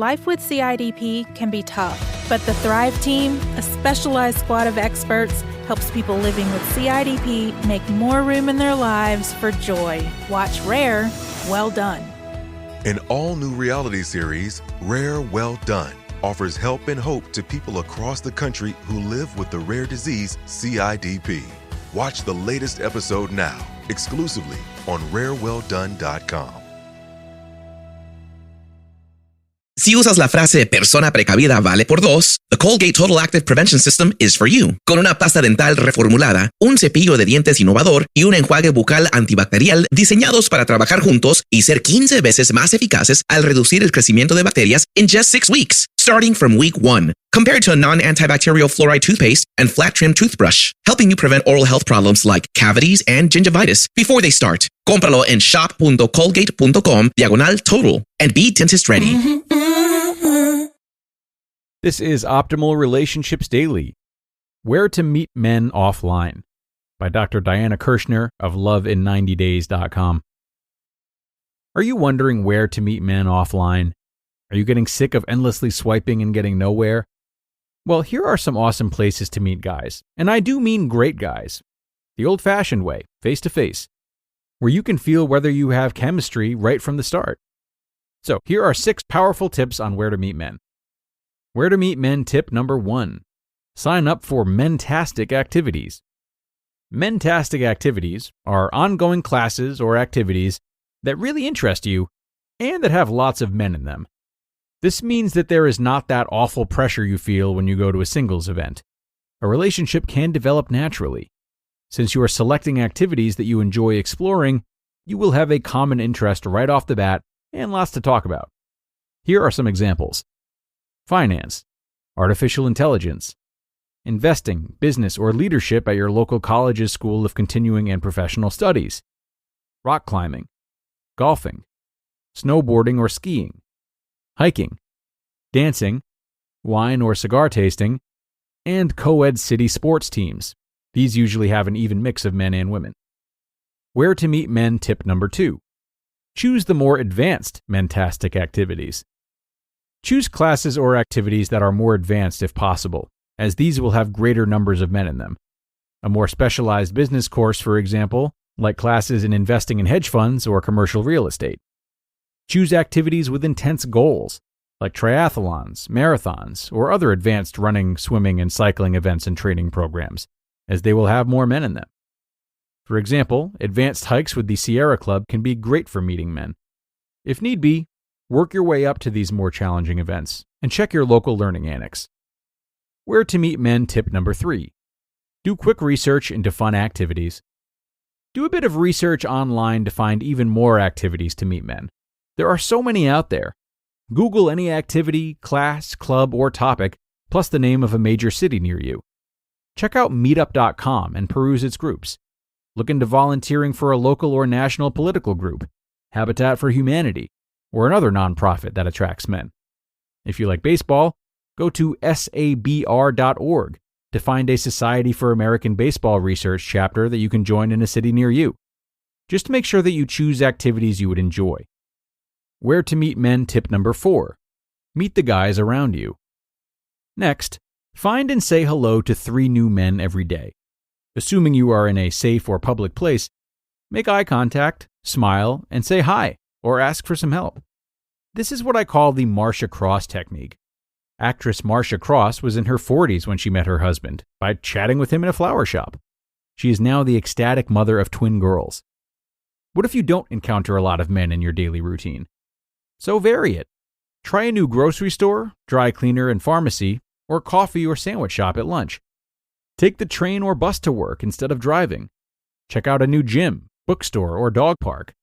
Life with CIDP can be tough, but the Thrive Team, a specialized squad of experts, helps people living with CIDP make more room in their lives for joy. Watch Rare, Well Done. An all-new reality series, Rare Well Done, offers help and hope to people across the country who live with the rare disease CIDP. Watch the latest episode now, exclusively on rarewelldone.com. Si usas la frase persona precavida vale por dos, the Colgate Total Active Prevention System is for you. Con una pasta dental reformulada, un cepillo de dientes innovador y un enjuague bucal antibacterial diseñados para trabajar juntos y ser 15 veces más eficaces al reducir el crecimiento de bacterias in just 6 weeks, starting from week 1, compared to a non-antibacterial fluoride toothpaste and flat trim toothbrush, helping you prevent oral health problems like cavities and gingivitis before they start. Cómpralo en shop.colgate.com/total and be dentist ready. This is Optimal Relationships Daily, Where to Meet Men Offline, by Dr. Diana Kirschner of loveinninetydays.com. Are you wondering where to meet men offline? Are you getting sick of endlessly swiping and getting nowhere? Well, here are some awesome places to meet guys, and I do mean great guys. The old-fashioned way, face-to-face, where you can feel whether you have chemistry right from the start. So here are 6 powerful tips on where to meet men. Where to meet men tip number 1. Sign up for Mentastic activities. Mentastic activities are ongoing classes or activities that really interest you and that have lots of men in them. This means that there is not that awful pressure you feel when you go to a singles event. A relationship can develop naturally. Since you are selecting activities that you enjoy exploring, you will have a common interest right off the bat and lots to talk about. Here are some examples. Finance, artificial intelligence, investing, business, or leadership at your local college's School of Continuing and Professional Studies, rock climbing, golfing, snowboarding or skiing, hiking, dancing, wine or cigar tasting, and co-ed city sports teams. These usually have an even mix of men and women. Where to meet men tip number 2. Choose the more advanced Mentastic activities. Choose classes or activities that are more advanced if possible, as these will have greater numbers of men in them. A more specialized business course, for example, like classes in investing in hedge funds or commercial real estate. Choose activities with intense goals, like triathlons, marathons, or other advanced running, swimming, and cycling events and training programs, as they will have more men in them. For example, advanced hikes with the Sierra Club can be great for meeting men. If need be, work your way up to these more challenging events and check your local learning annex. Where to meet men tip number 3. Do quick research into fun activities. Do a bit of research online to find even more activities to meet men. There are so many out there. Google any activity, class, club, or topic, plus the name of a major city near you. Check out meetup.com and peruse its groups. Look into volunteering for a local or national political group, Habitat for Humanity, or another nonprofit that attracts men. If you like baseball, go to sabr.org to find a Society for American Baseball Research chapter that you can join in a city near you. Just make sure that you choose activities you would enjoy. Where to meet men tip number 4. Meet the guys around you. Next, find and say hello to 3 new men every day. Assuming you are in a safe or public place, make eye contact, smile, and say hi, or ask for some help. This is what I call the Marcia Cross technique. Actress Marcia Cross was in her 40s when she met her husband by chatting with him in a flower shop. She is now the ecstatic mother of twin girls. What if you don't encounter a lot of men in your daily routine? So vary it. Try a new grocery store, dry cleaner and pharmacy, or coffee or sandwich shop at lunch. Take the train or bus to work instead of driving. Check out a new gym, bookstore, or dog park.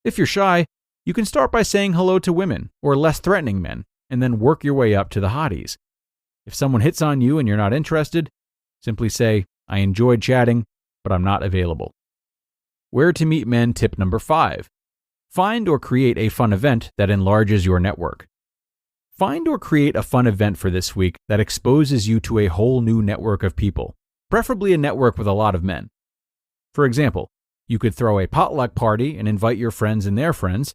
If you're shy, you can start by saying hello to women or less threatening men, and then work your way up to the hotties. If someone hits on you and you're not interested, simply say, I enjoyed chatting, but I'm not available. Where to meet men tip number 5. Find or create a fun event that enlarges your network. Find or create a fun event for this week that exposes you to a whole new network of people, preferably a network with a lot of men. For example, you could throw a potluck party and invite your friends and their friends,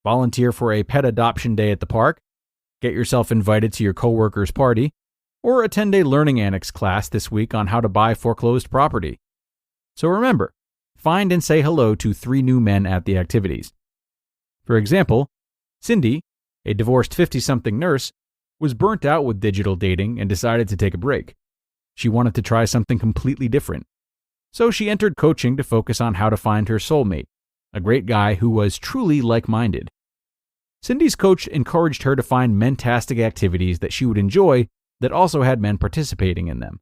volunteer for a pet adoption day at the park, get yourself invited to your coworker's party, or attend a Learning Annex class this week on how to buy foreclosed property. So remember, find and say hello to 3 new men at the activities. For example, Cindy, a divorced 50-something nurse, was burnt out with digital dating and decided to take a break. She wanted to try something completely different. So she entered coaching to focus on how to find her soulmate, a great guy who was truly like-minded. Cindy's coach encouraged her to find mentastic activities that she would enjoy that also had men participating in them.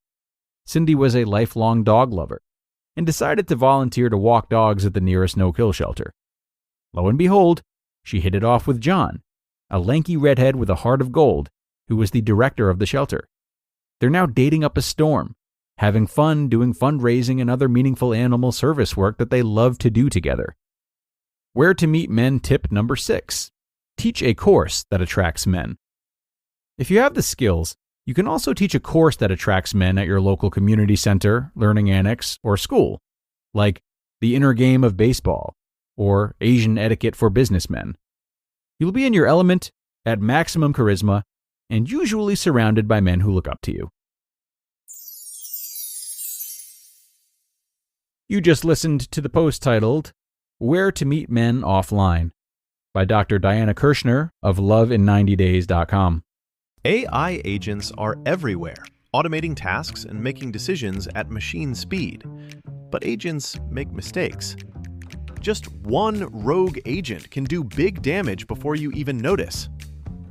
Cindy was a lifelong dog lover and decided to volunteer to walk dogs at the nearest no-kill shelter. Lo and behold, she hit it off with John, a lanky redhead with a heart of gold, who was the director of the shelter. They're now dating up a storm, having fun doing fundraising and other meaningful animal service work that they love to do together. Where to meet men tip number 6. Teach a course that attracts men. If you have the skills, you can also teach a course that attracts men at your local community center, learning annex, or school, like the inner game of baseball or Asian etiquette for businessmen. You'll be in your element, at maximum charisma, and usually surrounded by men who look up to you. You just listened to the post titled, Where to Meet Men Offline, by Dr. Diana Kirschner of lovin90days.com. AI agents are everywhere, automating tasks and making decisions at machine speed. But agents make mistakes. Just one rogue agent can do big damage before you even notice.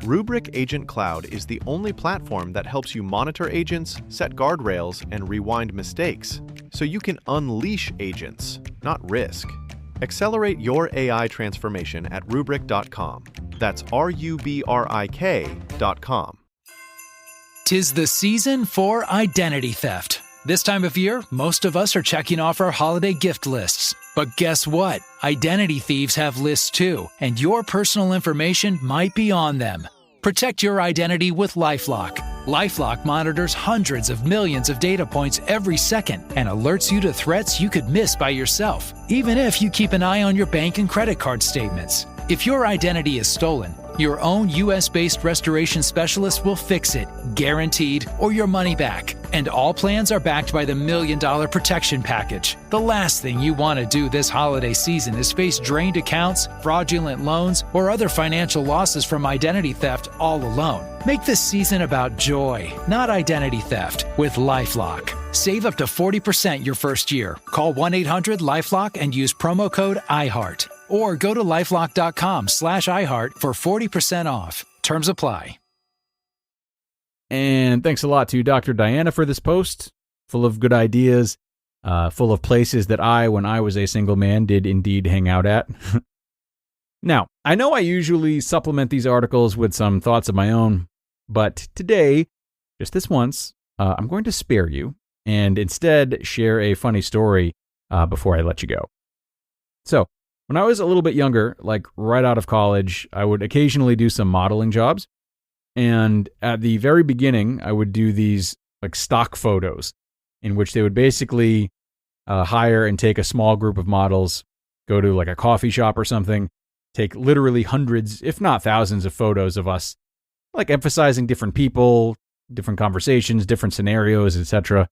Rubrik Agent Cloud is the only platform that helps you monitor agents, set guardrails, and rewind mistakes, so you can unleash agents, not risk. Accelerate your AI transformation at Rubrik.com. That's RUBRIK.com. 'Tis the season for identity theft. This time of year, most of us are checking off our holiday gift lists. But guess what? Identity thieves have lists too, and your personal information might be on them. Protect your identity with LifeLock. LifeLock monitors hundreds of millions of data points every second and alerts you to threats you could miss by yourself, even if you keep an eye on your bank and credit card statements. If your identity is stolen, your own US-based restoration specialist will fix it, guaranteed, or your money back. And all plans are backed by the $1 Million Protection Package. The last thing you want to do this holiday season is face drained accounts, fraudulent loans, or other financial losses from identity theft all alone. Make this season about joy, not identity theft, with LifeLock. Save up to 40% your first year. Call 1-800-LifeLock and use promo code IHEART. Or go to lifelock.com/iHeart for 40% off. Terms apply. And thanks a lot to Dr. Diana for this post, full of good ideas, full of places that when I was a single man, did indeed hang out at. Now, I know I usually supplement these articles with some thoughts of my own, but today, just this once, I'm going to spare you and instead share a funny story before I let you go. So, when I was a little bit younger, like right out of college, I would occasionally do some modeling jobs. And at the very beginning, I would do these like stock photos in which they would basically hire and take a small group of models, go to like a coffee shop or something, take literally hundreds, if not thousands of photos of us, like emphasizing different people, different conversations, different scenarios, etc.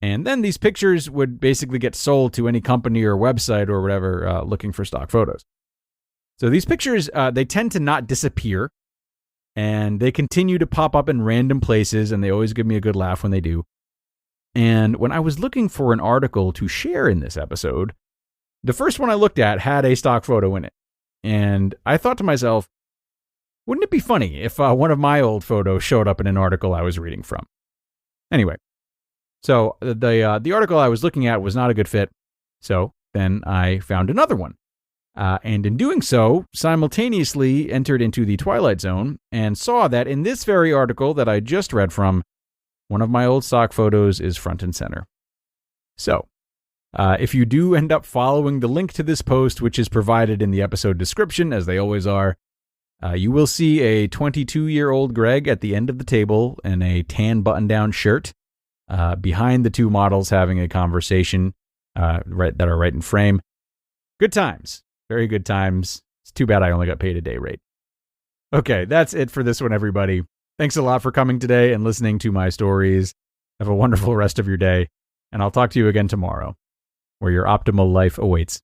And then these pictures would basically get sold to any company or website or whatever looking for stock photos. So these pictures, they tend to not disappear, and they continue to pop up in random places, and they always give me a good laugh when they do. And when I was looking for an article to share in this episode, the first one I looked at had a stock photo in it. And I thought to myself, wouldn't it be funny if one of my old photos showed up in an article I was reading from? Anyway. So the article I was looking at was not a good fit, so then I found another one. And in doing so, simultaneously entered into the Twilight Zone and saw that in this very article that I just read from, one of my old stock photos is front and center. So, if you do end up following the link to this post, which is provided in the episode description, as they always are, you will see a 22-year-old Greg at the end of the table in a tan button-down shirt. Behind the two models having a conversation that are right in frame. Good times. Very good times. It's too bad I only got paid a day rate. Okay, that's it for this one, everybody. Thanks a lot for coming today and listening to my stories. Have a wonderful rest of your day, and I'll talk to you again tomorrow, where your optimal life awaits.